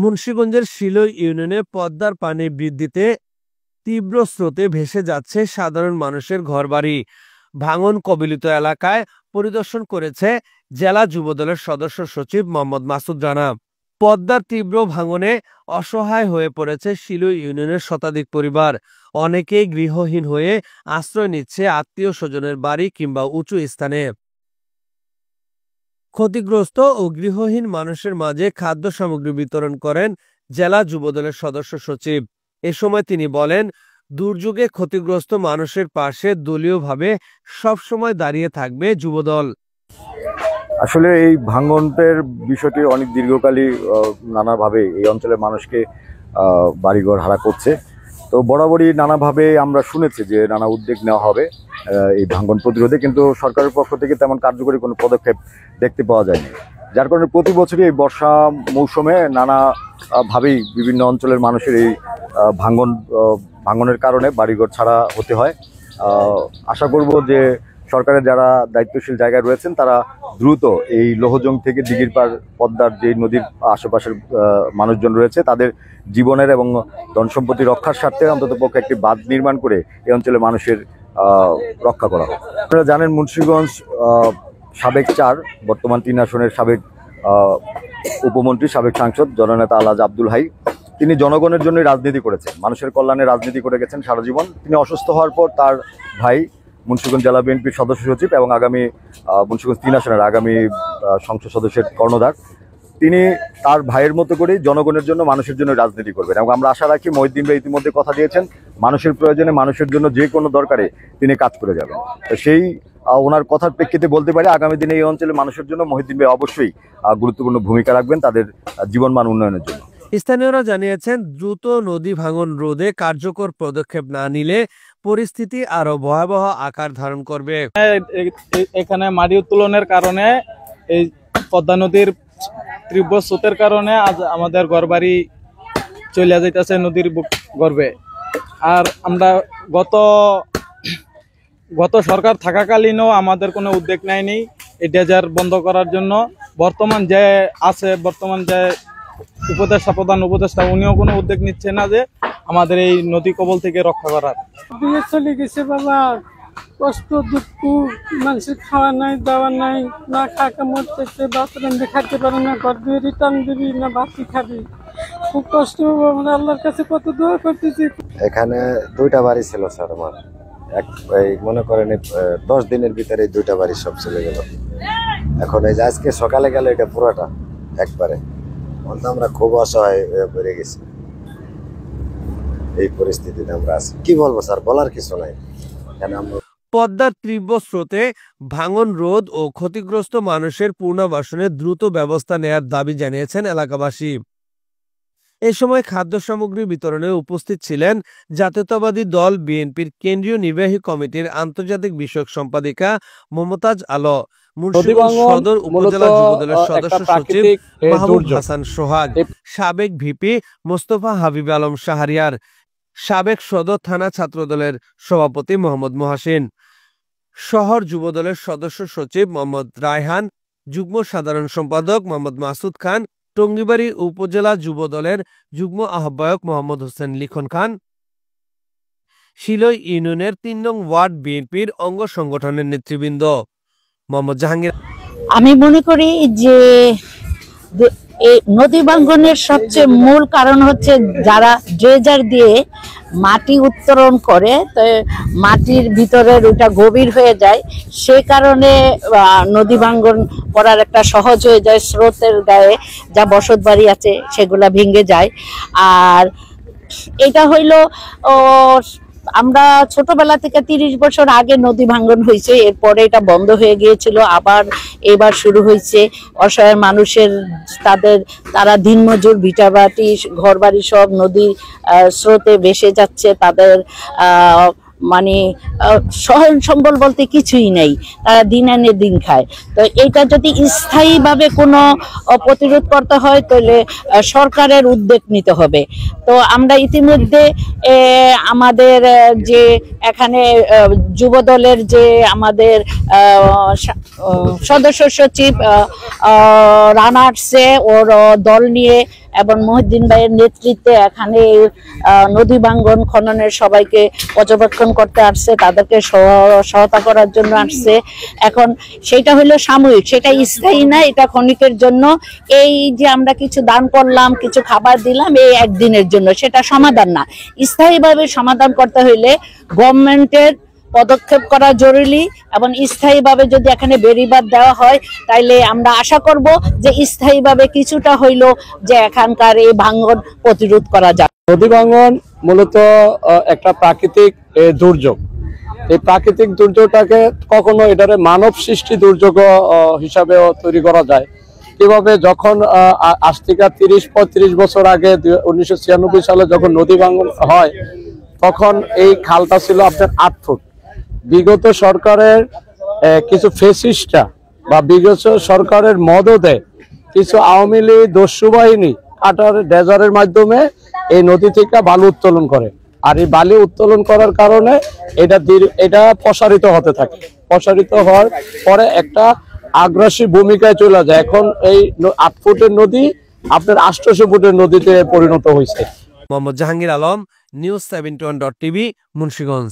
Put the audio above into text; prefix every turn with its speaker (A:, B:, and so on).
A: মুন্সিগঞ্জের শিলই ইউনিয়নে পদ্মার পানি বৃদ্ধিতে তীব্র স্রোতে ভেসে যাচ্ছে সাধারণ মানুষের ঘরবাড়ি। ভাঙন কবলিত এলাকায় পরিদর্শন করেছে জেলা যুবদলের সদস্য সচিব মোহাম্মদ মাসুদ রানা। পদ্মার তীব্র ভাঙনে অসহায় হয়ে পড়েছে শিলই ইউনিয়নের শতাধিক পরিবার। অনেকেই গৃহহীন হয়ে আশ্রয় নিচ্ছে আত্মীয় স্বজনের বাড়ি কিংবা উঁচু স্থানে। ক্ষতিগ্রস্ত ও গৃহহীন মানুষের মাঝে খাদ্য সামগ্রী বিতরণ করেন জেলা যুবদলের সদস্য সচিব। এ সময় তিনি বলেন, দুর্যোগে ক্ষতিগ্রস্ত মানুষের পাশে দলীয়ভাবে সবসময় দাঁড়িয়ে থাকবে যুবদল।
B: আসলে এই ভাঙনের বিষয়টি অনেক দীর্ঘকালী নানাভাবে এই অঞ্চলের মানুষকে বাড়িঘর হারা করছে। তো বরাবরই নানাভাবে আমরা শুনেছি যে নানা উদ্যোগ নেওয়া হবে এই ভাঙন প্রতিরোধে, কিন্তু সরকারের পক্ষ থেকে তেমন কার্যকরী কোনো পদক্ষেপ দেখতে পাওয়া যায়নি। যার কারণে প্রতি বছরই এই বর্ষা মৌসুমে নানাভাবেই বিভিন্ন অঞ্চলের মানুষের এই ভাঙনের কারণে বাড়িঘর ছাড়া হতে হয়। আশা করব যে সরকারের যারা দায়িত্বশীল জায়গায় রয়েছেন তারা দ্রুত এই লোহজং থেকে দিঘির পার পদ্মার যে নদীর আশেপাশের মানুষজন রয়েছে তাদের জীবনের এবং ধন সম্পত্তি রক্ষার স্বার্থে অন্ততপক্ষে একটি বাঁধ নির্মাণ করে এই অঞ্চলের মানুষের রক্ষা করা হোক। আপনারা জানেন মুন্সিগঞ্জ সাবেক 4 বর্তমান 3 আসনের সাবেক উপমন্ত্রী, সাবেক সাংসদ জননেতা আলহাজ আব্দুল হাই, তিনি জনগণের জন্য রাজনীতি করেছেন, মানুষের কল্যাণে রাজনীতি করে গেছেন সারা জীবন। তিনি অসুস্থ হওয়ার পর তার ভাই মুন্সিগঞ্জ জেলা বিএনপির সদস্য সচিব এবং আগামী মুন্সিগঞ্জ 3 আসনের আগামী সংসদ সদস্যের কর্ণধার, তিনি তার ভাইয়ের মতো করেই জনগণের জন্য মানুষের জন্য রাজনীতি করবেন। এবং আমরা আশা রাখি মহিউদ্দিন ভাই ইতিমধ্যে কথা দিয়েছেন মানুষের প্রয়োজনে মানুষের জন্য যে কোনো দরকারে তিনি কাজ করে যাবেন। তো সেই ওনার কথার প্রেক্ষিতে বলতে পারি আগামী দিনে এই অঞ্চলের মানুষের জন্য মহিউদ্দিন ভাই অবশ্যই গুরুত্বপূর্ণ ভূমিকা রাখবেন তাদের জীবনমান উন্নয়নের জন্য।
A: স্থানীয়রা জানিয়েছেন, দ্রুত নদী ভাঙন রোধে কার্যকর পদক্ষেপ না নিলে পরিস্থিতি আরো ভয়াবহ আকার ধারণ করবে।
C: এখানে মাটি উত্তোলনের কারণে এই পদ্মা নদীর তীব্র স্রোতের কারণে আজ আমাদের ঘরবাড়ি চলে যাইতেছে নদীর গর্ভে। আর আমরা গত সরকার থাকাকালীনও আমাদের কোনো উদ্যোগ নেয়নি এই ডেজার বন্ধ করার জন্য। বর্তমান যে প্রধান উপদেষ্টা উনিও কোনো উদ্যোগ নিচ্ছে না যে আমাদের এই নদী কবল থেকে রক্ষা করার।
D: চলে গেছে বাবা, কষ্ট দুঃখ, মানুষের খাওয়া নাই দাওয়া নাই, না খাকা মরতেছে, বাথরুম খাইতে পারে না, ঘর দিয়ে রিটার্ন দিবি না ভাতি খাবি, খুব কষ্ট। আমরা আল্লাহর কাছে কত দোয়া করতেছি।
E: এখানে 2টা বাড়ি ছিল স্যার আমার, মনে করেন 10 দিনের ভিতরে 2টা বাড়ি সব চলে গেল। এখন এই যে আজকে সকালে গেল এটা পুরোটা একবারে, আমরা খুব অসহায় হয়ে পড়ে গেছি। এই পরিস্থিতিতে আমরা আছি, কি বলবো স্যার, বলার কিছু নাই।
A: পদ্মার তীব্র স্রোতে ভাঙন রোধ ও ক্ষতিগ্রস্ত মানুষের পুনর্বাসনে দ্রুত ব্যবস্থা নেয়ার দাবি জানিয়েছেন এলাকাবাসী। এ সময় খাদ্য সামগ্রী বিতরণে উপস্থিত ছিলেন জাতীয়তাবাদী দল বিএনপির কেন্দ্রীয় নির্বাহী কমিটির আন্তর্জাতিক বিষয়ক সম্পাদিকা মমতাজ আলো, মুন্সিগঞ্জ সদর উপজেলা যুবদলের সদস্য সচিব মাহমুদ হাসান সোহাগ, সাবেক ভিপি মোস্তফা হাবিব আলম শাহরিয়ার, সাবেক সদর থানা ছাত্রদলের সভাপতি মোহাম্মদ মহাসিন, শহর যুবদলের সদস্য সচিব মোহাম্মদ রায়হান, যুগ্ম সাধারণ সম্পাদক মোহাম্মদ মাসুদ খান, টঙ্গিবাড়ি উপজেলা যুবদলের যুগ্ম আহ্বায়ক মোহাম্মদ হোসেন লিখন খান, শিলই ইউনিয়নের 3 নং ওয়ার্ড বিএনপির অঙ্গ সংগঠনের নেতৃবৃন্দ। মোহাম্মদ জাহাঙ্গীর।
F: আমি মনে করি যে এই নদী ভাঙনের সবচেয়ে মূল কারণ হচ্ছে যারা ড্রেজার দিয়ে মাটি উত্তোলন করে, তো মাটির ভিতরে ওটা গভীর হয়ে যায়, সে কারণে নদী ভাঙন করার একটা সহজ হয়ে যায়। স্রোতের গায়ে যা বসত বাড়ি আছে সেগুলা ভেঙে যায়। আর এটা হইল আমরা ছোটবেলা থেকে 30 বছর আগে নদী ভাঙন হয়েছে, এরপরে এটা বন্ধ হয়ে গিয়েছিল, আবার এবার শুরু হয়েছে। অসহায় মানুষের তারা দিনমজুর, ভিটাবাটি, ঘরবাড়ি সব নদীর স্রোতে ভেসে যাচ্ছে। তাদের মানে সহন সম্বল বলতে কিছুই নেই, তারা দিন আনে দিন খায়। তো এইটা যদি স্থায়ীভাবে কোনো প্রতিরোধ করতে হয় তাহলে সরকারের উদ্যোগ নিতে হবে। তো আমরা ইতিমধ্যে আমাদের যে এখানে যুবদলের যে আমাদের সদস্য সচিব রানা আসছে, ওর দল নিয়ে এবং মহিউদ্দিন ভাইয়ের নেতৃত্বে এখানে নদী ভাঙ্গন খননের সবাইকে পর্যবেক্ষণ করতে আসছে, তাদেরকে সহায়তা করার জন্য আসছে। এখন সেটা হলো সাময়িক, সেটা স্থায়ী না, এটা ক্ষণিকের জন্য। এই যে আমরা কিছু দান করলাম, কিছু খাবার দিলাম, এই একদিনের জন্য, সেটা সমাধান না। স্থায়ীভাবে সমাধান করতে হইলে গভর্নমেন্টের পদক্ষেপ করা জরুরি, এবং স্থায়ীভাবে যদি এখানে বেড়িবাঁধ দেওয়া হয় তাইলে আমরা আশা করব যে স্থায়ীভাবে কিছুটা হইলো যে এখানকার এই ভাঙ্গন প্রতিরোধ করা যাবে।
G: নদী ভাঙ্গন মূলত একটা প্রাকৃতিক দুর্যোগ। এই প্রাকৃতিক দুর্যোগটাকে কখনো এটারে মানব সৃষ্টি দুর্যোগ হিসাবেও তৈরি করা যায়। কিভাবে, যখন আজ থেকে 30-35 বছর আগে 1996 সালে যখন নদী ভাঙ্গন হয়, তখন এই খালটা ছিল আপনার 8 ফুট। বিগত সরকারের কিছু ফেসিস্টরা বা বিগত সরকারের মদদে কিছু আওয়ামী লীগ দস্যু বাহিনী কাটার ডেজারের মাধ্যমে এই নদী থেকে বালু উত্তোলন করে। আর এই বালি উত্তোলন করার কারণে এটা প্রসারিত হতে থাকে। প্রসারিত হওয়ার পরে একটা আগ্রাসী ভূমিকায় চলে যায়। এখন এই 8 ফুটের নদী আপনার 800 ফুটের নদীতে পরিণত হয়েছে।
A: Mohammad Jahangir Alam, news 71.tv, Munshiganj.